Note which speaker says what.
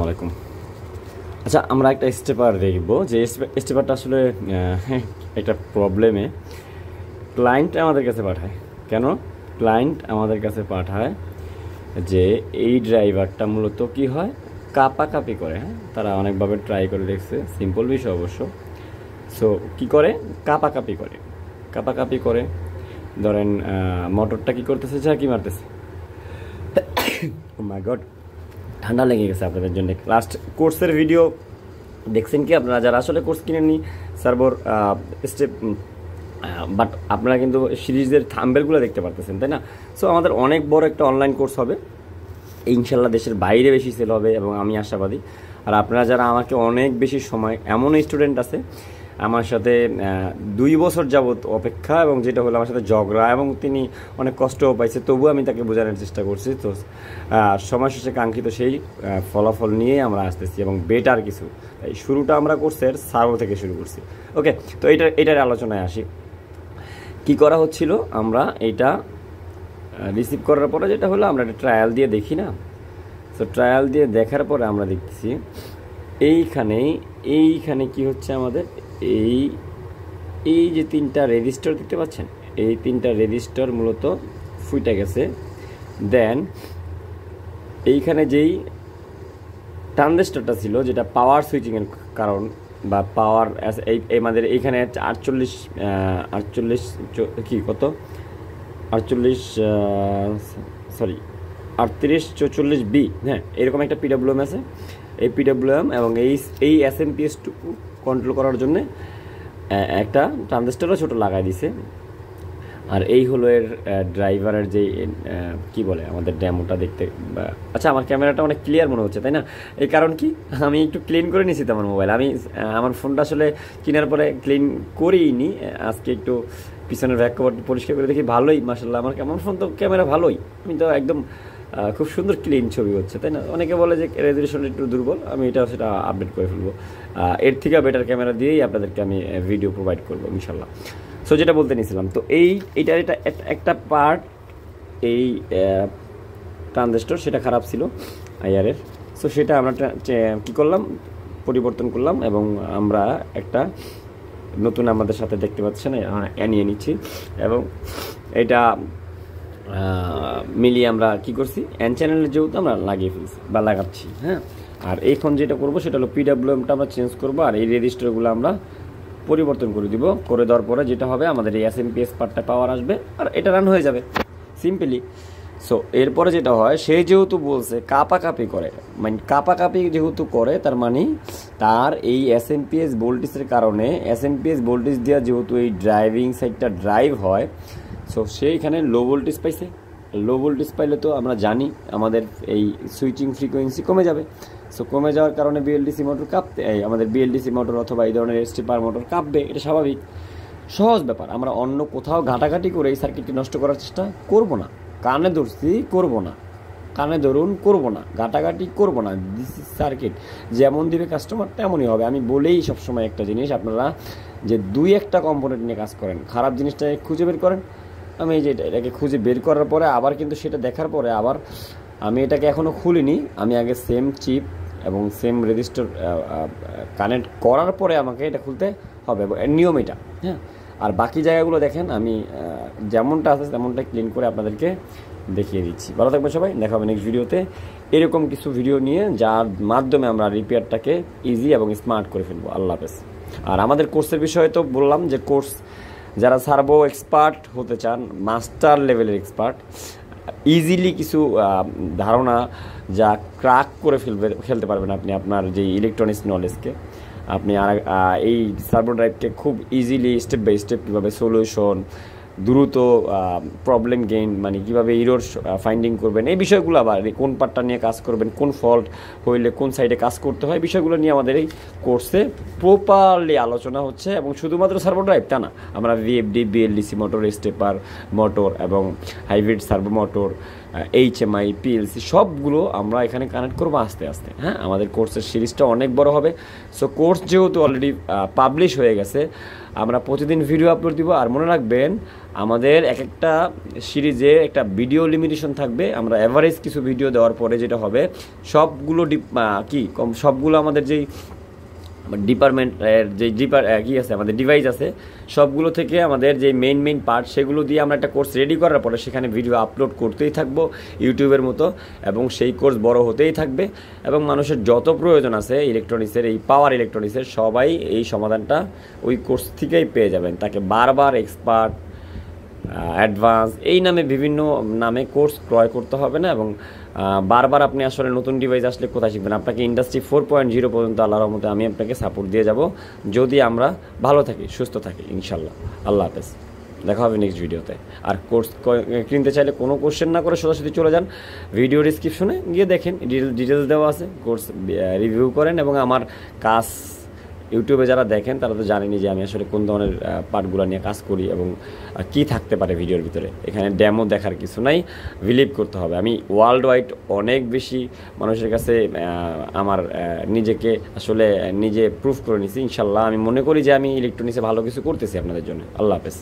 Speaker 1: আলাইকুম। আচ্ছা, আমরা একটা স্টেপার দেখব যে স্টেপারটা আসলে একটা প্রবলেমে ক্লায়েন্ট আমাদের কাছে পাঠায়। কেন ক্লায়েন্ট আমাদের কাছে পাঠায়? যে এই ড্রাইভারটা মূলত কি হয়, কাপাকাপি করে। তারা অনেকভাবে ট্রাই করে দেখছে, সিম্পল বিষয় অবশ্য। সো কি করে, কাপাকাপি করে ধরেন মোটরটা কি করতেছে, ঝাঁকি মারতেছে। ও মাই গড, ঠান্ডা লেগে গেছে আপনাদের জন্য। লাস্ট কোর্সের ভিডিও দেখছেন কি আপনারা, যারা আসলে কোর্স কিনেননি সার্ভোর স্টেপ, বাট আপনারা কিন্তু সিরিজের থাম্বেলগুলো দেখতে পারতেছেন, তাই না? সো আমাদের অনেক বড় একটা অনলাইন কোর্স হবে ইনশাল্লাহ, দেশের বাইরে বেশি সেল হবে এবং আমি আশাবাদী। আর আপনারা যারা আমাকে অনেক বেশি সময়, এমন স্টুডেন্ট আছে আমার সাথে 2 বছর যাবত অপেক্ষা, এবং যেটা হলো আমার সাথে ঝগড়া, এবং তিনি অনেক কষ্টও পাইছে, তবুও আমি তাকে বোঝানোর চেষ্টা করছি। তো সময় শেষে কাঙ্ক্ষিত সেই ফলাফল নিয়ে আমরা আসতেছি, এবং বেটার কিছু। এই শুরুটা আমরা কোর্সের সার্ভো থেকে শুরু করছি। ওকে, তো এটার আলোচনায় আসি। কি করা হচ্ছিল, আমরা এইটা রিসিভ করার পরে যেটা হলো, আমরা একটা ট্রায়াল দিয়ে দেখি না। তো ট্রায়াল দিয়ে দেখার পরে আমরা দেখছি এইখানে কি হচ্ছে আমাদের, এই যে 3টা রেজিস্টার দেখতে পাচ্ছেন, এই 3টা রেজিস্টার মূলত ফুইটা গেছে। দেন এইখানে যেই ট্রানজিস্টরটা ছিল, যেটা পাওয়ার সুইচিংয়ের কারণ বা পাওয়ার, আমাদের এইখানে 48 3844 বি, হ্যাঁ, এরকম একটা পিডব্লিউএম আছে। এই পিডব্লিউএম এবং এই এসএমপিএস কন্ট্রোল করার জন্য একটা ট্রানজিস্টরও ছোটো লাগাই দিছে। আর এই হলো এর ড্রাইভারের যে কি বলে আমাদের ডেমোটা দেখতে। আচ্ছা, আমার ক্যামেরাটা অনেক ক্লিয়ার মনে হচ্ছে, তাই না? এই কারণ কি, আমি একটু ক্লিন করে নিয়েছি তো আমার মোবাইল। আমি আমার ফোনটা আসলে কেনার পরে ক্লিন করিনি, আজকে একটু পিছনের ব্যাক কভার পরিষ্কার করে দেখি, ভালোই মাশাআল্লাহ। আমার ফোন তো ক্যামেরা ভালোই, আমি তো একদম খুব সুন্দর ক্লিন ছবি হচ্ছে, তাই না? অনেকে বলে যে রেজলিউশন একটু দুর্বল, আমি সেটা আপডেট করে ফেলবো। এর থেকে বেটার ক্যামেরা দিয়েই আপনাদেরকে আমি ভিডিও প্রোভাইড করবো ইনশাল্লাহ। সো যেটা বলতে নিয়েছিলাম, তো এটা একটা পার্ট, এই ট্রানজিস্টর সেটা খারাপ ছিল আইআরের। সো সেটা আমরা কী করলাম, পরিবর্তন করলাম, এবং আমরা একটা নতুন আমাদের সাথে দেখতে পাচ্ছেন নিয়ে নিচ্ছি, এবং এটা মিলিয়ে আমরা কি করছি, এন চ্যানেলের যেহেতু আমরা লাগিয়ে ফেলছি বা লাগাচ্ছি, হ্যাঁ। আর এখন যেটা করবো সেটা হলো পিডব্লিউএমটা আমরা চেঞ্জ করবো, আর এই রেজিস্টারগুলো আমরা পরিবর্তন করে দিব। করে দেওয়ার পরে যেটা হবে, আমাদের এই এসএমপিএস পার্টটা পাওয়ার আসবে, আর এটা রান হয়ে যাবে সিম্পলি। সো এরপরে যেটা হয়, সে যেহেতু বলছে কাপাকাপি করে, মানে কাপাকাপি যেহেতু করে, তার মানে তার এই এসএমপিএস ভোল্টেজের কারণে, এসএমপিএস ভোল্টেজ দেওয়া যেহেতু এই ড্রাইভিং সাইডটা ড্রাইভ হয়, সো সেইখানে লো ভোল্টেজ পাইছে। লো ভোল্টেজ পাইলে তো আমরা জানি আমাদের এই সুইচিং ফ্রিকোয়েন্সি কমে যাবে। সো কমে যাওয়ার কারণে বিএলডিসি মোটর কাঁপতে, আমাদের বিএলডিসি মোটর অথবা এই ধরনের স্টেপার মোটর কাঁপবে, এটা স্বাভাবিক, সহজ ব্যাপার। আমরা অন্য কোথাও ঘাটাঘাটি করে এই সার্কিটটি নষ্ট করার চেষ্টা করব না। কানে ধরছি, করব না, কানে ধরুন, করব না, ঘাটাঘাটি করব না। দিস ইজ সার্কিট, যেমন দিবে কাস্টমার তেমনই হবে। আমি বলেই সবসময় একটা জিনিস, আপনারা যে 2-1টা কম্পোনেন্ট নিয়ে কাজ করেন, খারাপ জিনিসটা খুঁজে বের করেন। আমি এই যে এটাকে খুঁজে বের করার পরে আবার কিন্তু সেটা দেখার পরে আবার আমি এটাকে এখনও খুলিনি, আমি আগে সেম চিপ এবং সেম রেজিস্টার কানেক্ট করার পরে আমাকে এটা খুলতে হবে, নিয়ম এটা, হ্যাঁ। আর বাকি জায়গাগুলো দেখেন, আমি যেমনটা আছে তেমনটা ক্লিন করে আপনাদেরকে দেখিয়ে দিচ্ছি। ভালো থাকবেন সবাই, দেখা হবে নেক্সট ভিডিওতে এরকম কিছু ভিডিও নিয়ে, যার মাধ্যমে আমরা রিপেয়ারটাকে ইজি এবং স্মার্ট করে ফেলবো। আল্লাহ হাফেজ। আর আমাদের কোর্সের বিষয়ে তো বললাম যে কোর্স, যারা সার্ভো এক্সপার্ট হতে চান, মাস্টার লেভেলের এক্সপার্ট, ইজিলি কিছু ধারণা যা ক্র্যাক করে ফেলতে পারবেন আপনি আপনার যে ইলেকট্রনিক্স নলেজকে, আপনি এই সার্ভো ড্রাইভকে খুব ইজিলি স্টেপ বাই স্টেপ কীভাবে সলিউশন, দ্রুত প্রবলেম গেইন, মানে কীভাবে ইরোর ফাইন্ডিং করবেন, এই বিষয়গুলো, আবার কোন পার্টটা নিয়ে কাজ করবেন, কোন ফল্ট হইলে কোন সাইডে কাজ করতে হয়, বিষয়গুলো নিয়ে আমাদের এই কোর্সে প্রপারলি আলোচনা হচ্ছে। এবং শুধুমাত্র সার্ভো ড্রাইভ তা না, আমরা VFD, BLDC motor, stepper motor এবং hybrid servo motor, HMI PLC সবগুলো আমরা এখানে কানেক্ট করবো আস্তে আস্তে। হ্যাঁ, আমাদের কোর্সের সিরিজটা অনেক বড় হবে। সো কোর্স যেহেতু অলরেডি পাবলিশ হয়ে গেছে, আমরা প্রতিদিন ভিডিও আপলোড দিব। আর মনে রাখবেন, আমাদের এক একটা সিরিজে একটা ভিডিও লিমিটেশন থাকবে। আমরা অ্যাভারেজ কিছু ভিডিও দেওয়ার পরে যেটা হবে, সবগুলো সবগুলো আমাদের যেই ডিপার্টমেন্টের যে কি আছে, আমাদের ডিভাইস আছে, সবগুলো থেকে আমাদের যে মেইন পার্ট, সেগুলো দিয়ে আমরা একটা কোর্স রেডি করার পরে সেখানে ভিডিও আপলোড করতেই থাকবো ইউটিউবের মতো, এবং সেই কোর্স বড় হতেই থাকবে। এবং মানুষের যত প্রয়োজন আছে ইলেকট্রনিক্সের, এই পাওয়ার ইলেকট্রনিক্সের, সবাই এই সমাধানটা ওই কোর্স থেকেই পেয়ে যাবেন। তাকে বারবার এক্সপার্ট, অ্যাডভান্স এই নামে বিভিন্ন নামে কোর্স ক্রয় করতে হবে না। এবং বারবার আপনি আসলে নতুন ডিভাইস আসলে কোথায় শিখবেন? আপনাকে ইন্ডাস্ট্রি 4.0 পর্যন্ত আল্লাহর রহমতে আমি আপনাকে সাপোর্ট দিয়ে যাব, যদি আমরা ভালো থাকি, সুস্থ থাকি, ইনশাল্লাহ। আল্লাহ হাফেজ, দেখা হবে নেক্সট ভিডিওতে। আর কোর্স কিনতে চাইলে কোনো কোশ্চেন না করে সোজাসুজি চলে যান ভিডিও ডিসক্রিপশনে গিয়ে দেখেন, ডিটেলস দেওয়া আছে, কোর্স রিভিউ করেন। এবং আমার কাজ ইউটিউবে যারা দেখেন তারা তো জানেনি যে আমি আসলে কোন ধরনের পার্টগুলো নিয়ে কাজ করি এবং কি থাকতে পারে ভিডিওর ভিতরে। এখানে ডেমো দেখার কিছু নাই, বিলিভ করতে হবে। আমি ওয়ার্ল্ড ওয়াইড অনেক বেশি মানুষের কাছে আমার নিজেকে আসলে নিজে প্রুফ করে নিছি। ইনশাল্লাহ আমি মনে করি যে আমি ইলেকট্রনিক্সে ভালো কিছু করতেছি আপনাদের জন্য। আল্লাহ হাফেজ।